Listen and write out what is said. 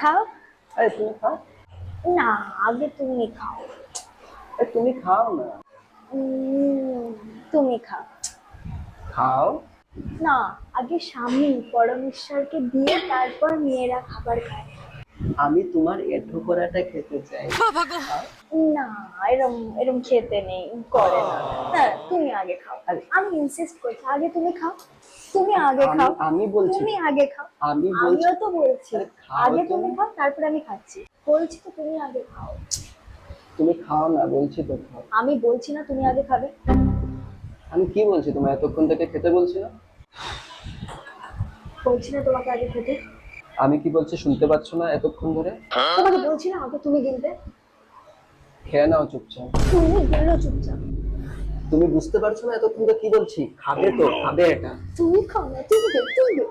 খাও। আরে তুমি খাও। না, আগে তুমি খাও। আরে তুমি খাও না। উম, তুমি খাও। খাও। না, আগে স্বামী পরমেশ্বরকে দিয়ে তারপর মেয়েরা খাবার খায়। আমি তোমার এঁঠো করাটা খেতে চাই। খাও। না, এরম এরম খেতে নেই, করে না। হ্যাঁ, তুমি আগে খাও। আরে আমি ইনসিস্ট করছি, আগে তুমি খাও। তুমি আগে আমি খাও। আমি বলছি, তুমি আগে খাও। আমি বলছি। আমিও তো বলছি আরে খাও আগে তুমি তুমি। খাও, তারপরে আমি খাচ্ছি। বলছি তো তুমি আগে খাও। তুমি খাও না, বলছি তো খাও। আমি বলছি না তুমি আগে খাবে? আমি কি বলছি, তোমার এতক্ষণ থেকে খেতে বলছি না? বলছি না তোমাকে আগে খেতে? আমি কি বলছি শুনতে পাচ্ছ না এতক্ষণ ধরে? তোমাকে বলছি না আগে তুমি গিলবে? খেয়ে নাও চুপচাপ। তুমি গেলো চুপচাপ। তুমি বুঝতে পারছো না এতক্ষণ তো কি বলছি? খাবে তো খাবে এটা। তুমি খাও না, তুমি গেলো, তুমি গেলো।